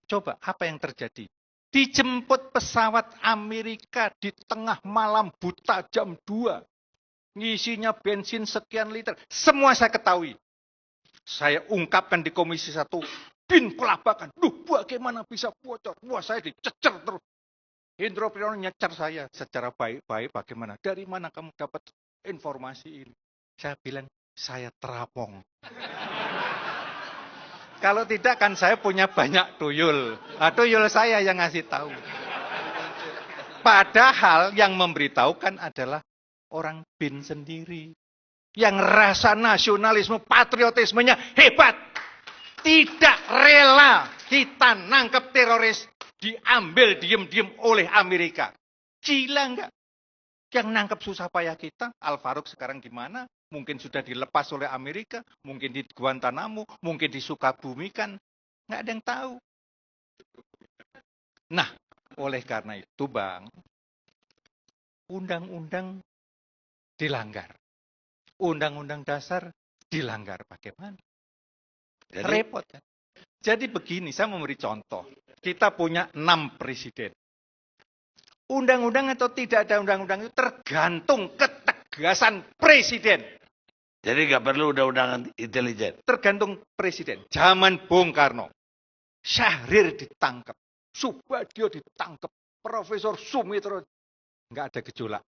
Coba apa yang terjadi? Dijemput pesawat Amerika di tengah malam buta jam 2. Ngisinya bensin sekian liter. Semua saya ketahui. Saya ungkapkan di Komisi 1. Bin kelabakan. Duh, bagaimana bisa bocor? Wah, saya dicecer terus. Hendro Priyono nyecer saya secara baik-baik. Bagaimana? Dari mana kamu dapat informasi ini? Saya bilang, saya teropong. Kalau tidak kan saya punya banyak tuyul. Nah, tuyul saya yang ngasih tahu. Padahal yang memberitahukan adalah orang BIN sendiri. Yang rasa nasionalisme, patriotismenya hebat. Tidak rela kita nangkep teroris diambil diem-diem oleh Amerika. Gila enggak? Yang nangkep susah payah kita, Al-Faruq sekarang gimana? Mungkin sudah dilepas oleh Amerika, mungkin di Guantanamo, mungkin di Sukabumi kan. Nggak ada yang tahu. Nah, oleh karena itu Bang, undang-undang dilanggar. Undang-undang dasar dilanggar. Bagaimana? Repot kan? Jadi begini, saya memberi contoh. Kita punya 6 presiden. Undang-undang atau tidak ada undang-undang itu tergantung ketegasan presiden. Jadi nggak perlu undang-undang intelijen. Tergantung presiden. Zaman Bung Karno, Syahrir ditangkap, Subadio ditangkap, Profesor Sumitro, nggak ada gejolak.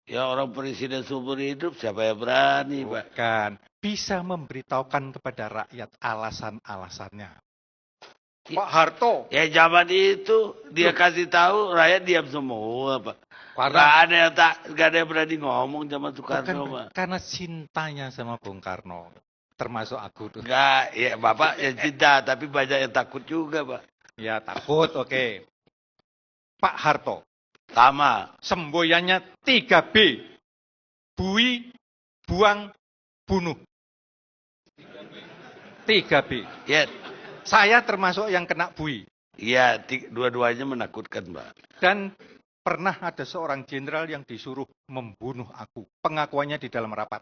Ya orang presiden seumur hidup siapa yang berani, Pak? Bukan. Bisa memberitahukan kepada rakyat alasan-alasannya. Pak Harto. Ya zaman itu dia kasih tahu rakyat diam semua, Pak. Karena Nggak ada yang berani ngomong zaman Soekarno, Pak. Karena cintanya sama Bung Karno. Termasuk aku tuh. Enggak, ya Bapak yang cinta, tapi banyak yang takut juga, Pak. Ya takut, oke. Pak Harto. Sama. Semboyannya 3B. Bui, buang, bunuh. 3B. Ya. Saya termasuk yang kena bui. Iya, dua-duanya menakutkan, Mbak. Dan pernah ada seorang jenderal yang disuruh membunuh aku. Pengakuannya di dalam rapat.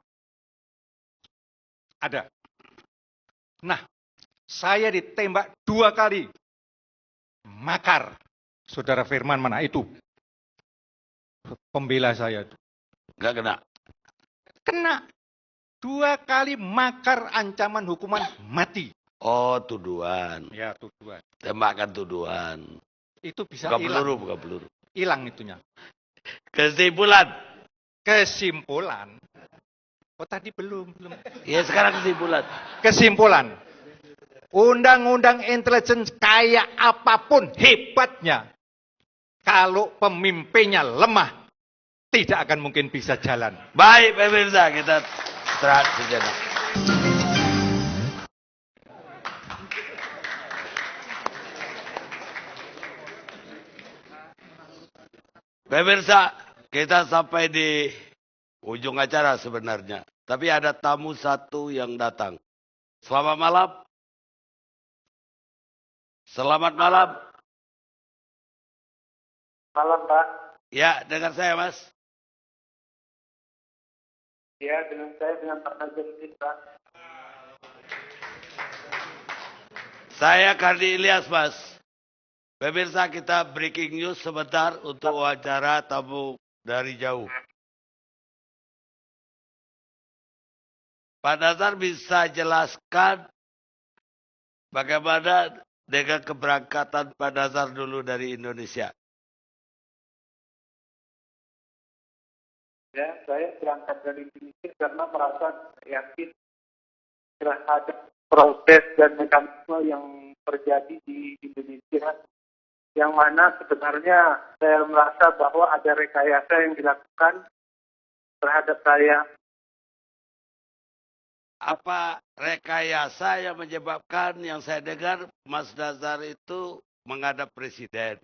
Ada. Nah, saya ditembak 2 kali. Makar. Saudara Firman mana itu? Pembela saya. Nggak kena. Kena. 2 kali makar ancaman hukuman mati. Oh, tuduhan. Ya, tuduhan. Tembakan tuduhan. Itu bisa hilang. Bukan peluru. Hilang itunya. Kesimpulan. Oh, tadi belum. Ya, sekarang kesimpulan. Kesimpulan. Undang-undang intelijen kayak apapun hebatnya. Kalau pemimpinnya lemah, tidak akan mungkin bisa jalan. Baik, pemirsa, kita istirahat sejenak. Pemirsa, kita sampai di ujung acara sebenarnya. Tapi ada tamu satu yang datang. Selamat malam. Selamat malam. Malam, Pak. Ya, dengar saya, Mas. Ya, dengan saya, dengan Pak Nazaruddin, Pak. Saya Kardi Ilyas, Mas. Pemirsa, kita breaking news sebentar untuk wawancara tamu dari jauh. Pak Nazar bisa jelaskan bagaimana dengan keberangkatan Pak Nazar dulu dari Indonesia? Ya, saya berangkat dari Indonesia karena merasa yakin terhadap proses dan mekanisme yang terjadi di Indonesia, yang mana sebenarnya saya merasa bahwa ada rekayasa yang dilakukan terhadap saya. Apa rekayasa yang menyebabkan yang saya dengar Mas Nazar itu menghadap presiden?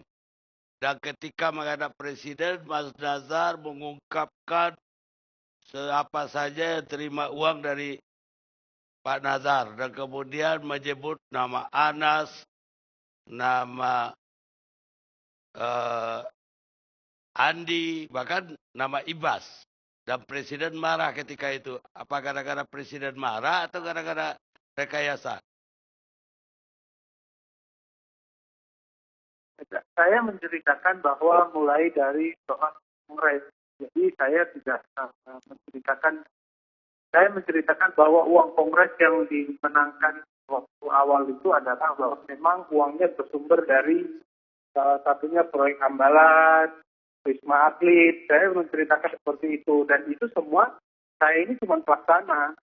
Dan ketika menghadap presiden, Mas Nazar mengungkapkan apa saja yang terima uang dari Pak Nazar. Dan kemudian menyebut nama Anas, nama Andi, bahkan nama Ibas. Dan presiden marah ketika itu. Apa gara-gara presiden marah atau gara-gara rekayasa? Saya menceritakan bahwa mulai dari soal kongres. Jadi saya tidak menceritakan bahwa uang kongres yang dimenangkan waktu awal itu adalah bahwa memang uangnya bersumber dari salah satunya proyek Hambalan, Wisma Atlet. Saya menceritakan seperti itu. Dan itu semua saya ini cuma pelaksana.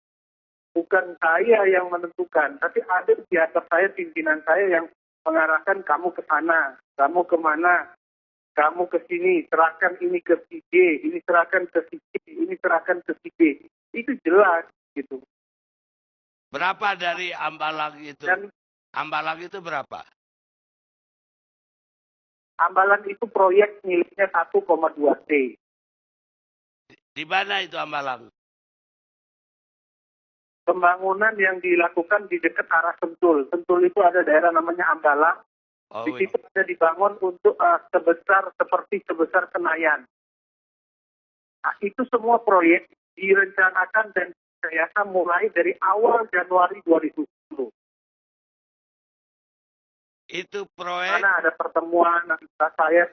Bukan saya yang menentukan. Tapi ada di atas saya pimpinan saya yang mengarahkan kamu ke sana, kamu kemana, kamu ke sini, serahkan ini ke si D, ini serahkan ke si C, ini serahkan ke si B. Itu jelas gitu. Berapa dari Hambalang itu? Dan Hambalang itu berapa? Hambalan itu proyek miliknya 1,2 T. Di mana itu Hambalang? Pembangunan yang dilakukan di dekat arah Sentul. Sentul itu ada daerah namanya Hambalang. Oh, Di situ ada dibangun untuk sebesar Senayan. Nah, itu semua proyek direncanakan dan direkayasa mulai dari awal Januari 2010. Itu proyek. Karena ada pertemuan antara saya.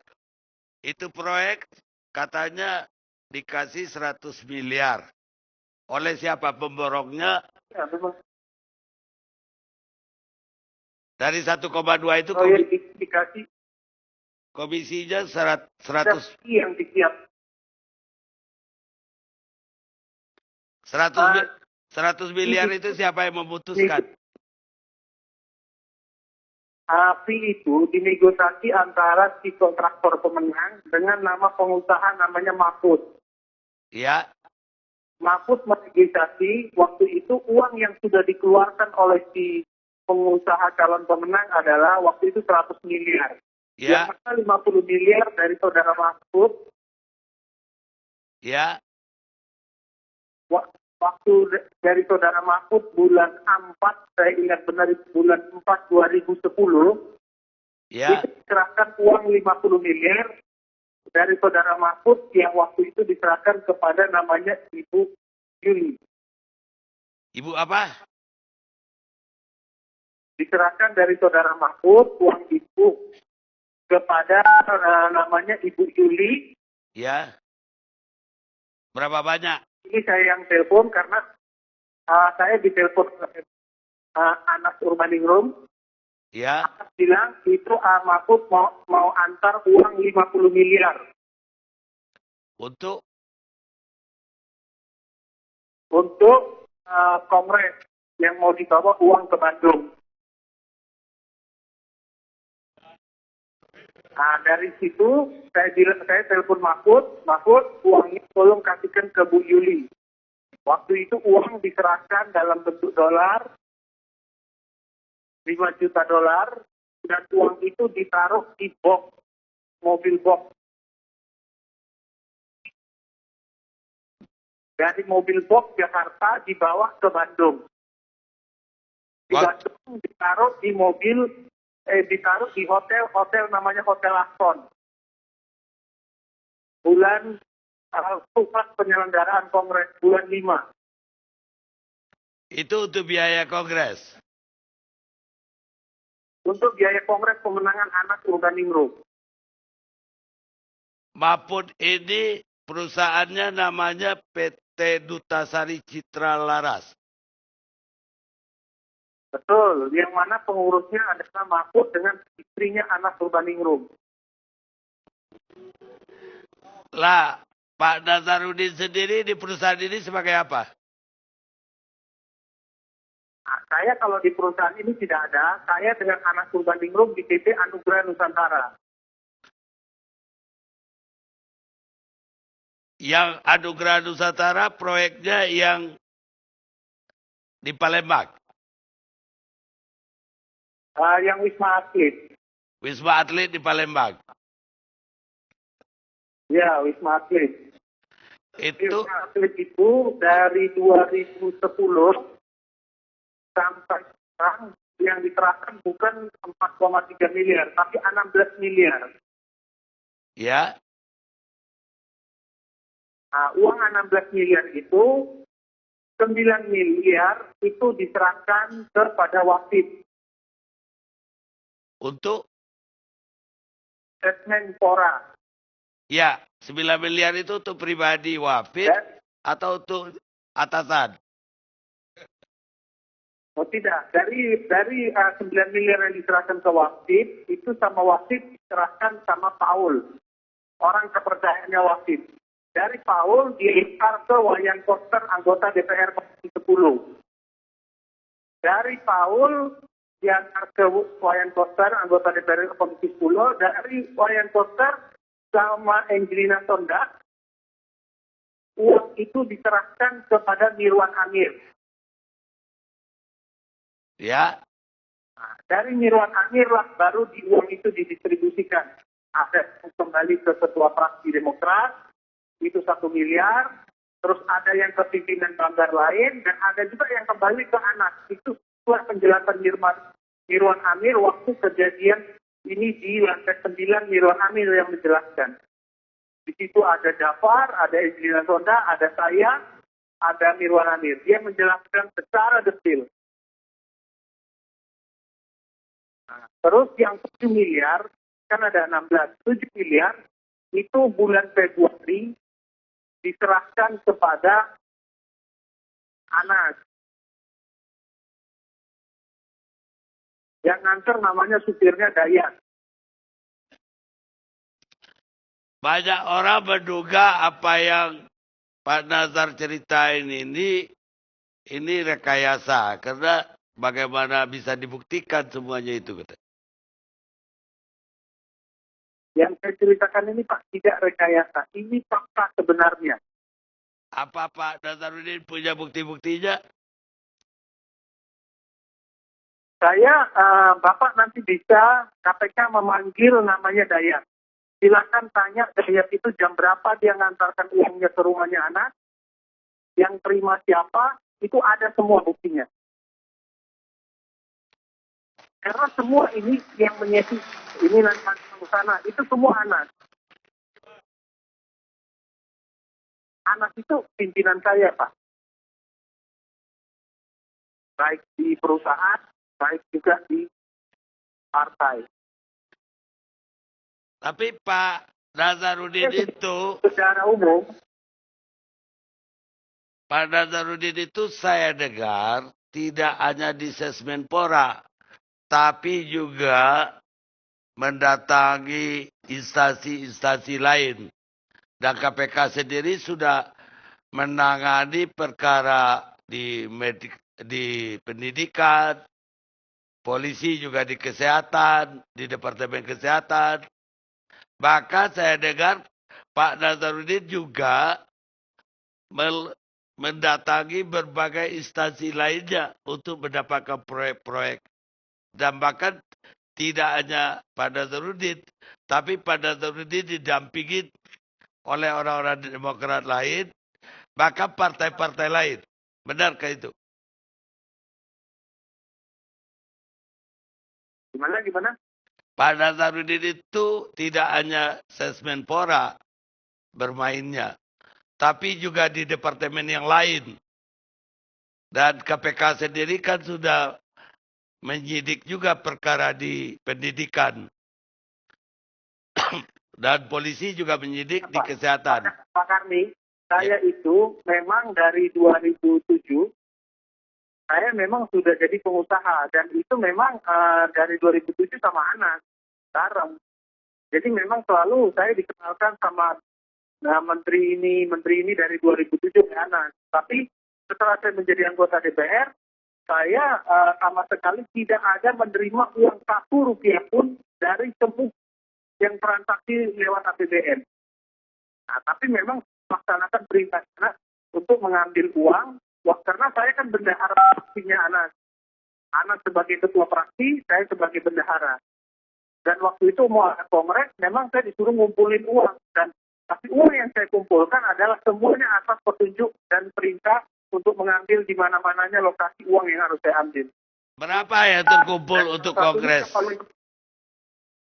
Itu proyek katanya dikasih 100 miliar. Oleh siapa pemborongnya? Ya, memang Dari 1,2 itu proyek itu dikasih komisinya 100 yang disiap. 100 miliar itu siapa yang memutuskan? Fee itu dinegosiasi antara si kontraktor pemenang dengan nama pengusaha namanya Mahfud. Ya. Mahfud menegosiasi waktu itu uang yang sudah dikeluarkan oleh si pengusaha calon pemenang adalah waktu itu 100 miliar. Ya. Yang mana 50 miliar dari saudara Mahfud. Ya. Waktu dari saudara Mahfud bulan 4, saya ingat benar itu bulan 4 2010. Ya. Itu diserahkan uang 50 miliar dari saudara Mahfud yang waktu itu diserahkan kepada namanya Ibu Yuli. Ibu apa? Diserahkan dari saudara Mahfud uang ibu kepada namanya Ibu Yuli. Ya. Berapa banyak? Ini saya yang telepon karena saya ditelepon Anas Urbaningrum. Ya. Anas bilang itu Mahfud mau antar uang 50 miliar. Untuk Kongres yang mau dibawa uang ke Bandung. Nah, dari situ saya telepon Mahfud, uangnya tolong kasihkan ke Bu Yuli. Waktu itu uang diserahkan dalam bentuk dolar, 5 juta dolar, dan uang itu ditaruh di box, mobil box. Dari mobil box Jakarta dibawa ke Bandung. Di Bandung ditaruh di ditaruh di hotel namanya Hotel Aston. Bulan pusat penyelenggaraan kongres bulan 5. itu untuk biaya kongres. Untuk biaya kongres pemenangan Anas Urbaningrum. Mahfud ini perusahaannya namanya PT Dutasari Citra Laras. Betul, yang mana pengurusnya adalah Mahfud dengan istrinya Anas Urbaningrum. Lah, Pak Nazarudin sendiri di perusahaan ini sebagai apa? Nah, saya kalau di perusahaan ini tidak ada, saya dengan Anas Urbaningrum di PT Anugerah Nusantara. Yang Anugerah Nusantara proyeknya yang di Palembang. Yang Wisma Atlet. Wisma Atlet di Palembang. Ya, Wisma Atlet. Itu Wisma Atlet itu dari 2010 sampai sekarang yang diserahkan bukan 4,3 miliar, tapi 16 miliar. ya. Nah, uang 16 miliar itu, 9 miliar itu diserahkan kepada wasit. Untuk Sesmenpora. Ya, 9 miliar itu untuk pribadi Wafid Dan, atau untuk atasan? oh tidak, dari 9 miliar yang diserahkan ke Wafid, itu sama Wafid diserahkan sama Paul, orang kepercayaannya Wafid. Dari Paul diantar ke Wayan Koster, anggota DPR Komisi 10. Dari Paul diantar ke Wayan Koster, anggota DPR Komisi 10. Dari Wayan Koster sama Angelina Sondak, uang itu diserahkan kepada Mirwan Amir. Ya. Nah, dari Mirwan Amir lah baru uang itu didistribusikan. Ada yang kembali ke ketua fraksi Demokrat, itu 1 miliar. Terus ada yang ke pimpinan banggar lain, dan ada juga yang kembali ke anak. Itu sesuai penjelasan Mirwan Amir waktu kejadian ini di lantai 9, Mirwan Amir yang menjelaskan. Di situ ada Jafar, ada Angelina Sonda, ada saya, ada Mirwan Amir. Dia menjelaskan secara detail. Nah, terus yang 7 miliar, kan ada 16, 7 miliar, itu bulan Februari, diserahkan kepada Anas. Yang nganter namanya supirnya Dayat. Banyak orang menduga apa yang Pak Nazar ceritain ini rekayasa. Karena bagaimana bisa dibuktikan semuanya itu. Yang saya ceritakan ini Pak tidak rekayasa. Ini fakta sebenarnya. Apa Pak Nazarudin punya bukti-buktinya? Saya, Bapak nanti bisa KPK memanggil namanya Dayat. Silakan tanya Dayat itu jam berapa dia ngantarkan uangnya ke rumahnya anak. Yang terima siapa, itu ada semua buktinya. Karena semua ini yang menyesi, ini nanti ke sana, itu semua anak. Anak itu pimpinan saya, Pak. Baik di perusahaan, baik juga di partai. Tapi Pak Nazarudin itu, Secara umum, Pak Nazarudin itu saya dengar tidak hanya di Sesmenpora, tapi juga mendatangi instansi-instansi lain. Dan KPK sendiri sudah menangani perkara di pendidikan, polisi juga di kesehatan, di Departemen Kesehatan. Bahkan saya dengar Pak Nazarudin juga mendatangi berbagai instansi lainnya untuk mendapatkan proyek-proyek. Dan bahkan tidak hanya Pak Nazarudin, tapi Pak Nazarudin didampingi oleh orang-orang Demokrat lain, bahkan partai-partai lain. Benarkah itu? Gimana? Pak Nazarudin itu tidak hanya Sesmenpora bermainnya, tapi juga di departemen yang lain. Dan KPK sendiri kan sudah menyidik juga perkara di pendidikan. Dan polisi juga menyidik di kesehatan. Pak Karni, saya itu memang dari 2007, saya memang sudah jadi pengusaha. Dan itu memang dari 2007 sama anak, bareng. Jadi memang selalu saya dikenalkan sama menteri ini dari 2007 ya anak. Tapi setelah saya menjadi anggota DPR, saya sama sekali tidak ada menerima uang Rp1 pun dari semua yang transaksi lewat APBN. Nah, tapi memang melaksanakan perintah anak untuk mengambil uang, karena saya kan bendahara fraksinya anak. Anak sebagai ketua fraksi, saya sebagai bendahara. Dan waktu itu mau ada kongres, memang saya disuruh ngumpulin uang. Tapi uang yang saya kumpulkan adalah semuanya atas petunjuk dan perintah untuk mengambil di mana-mananya lokasi uang yang harus saya ambil. Berapa yang terkumpul untuk kongres?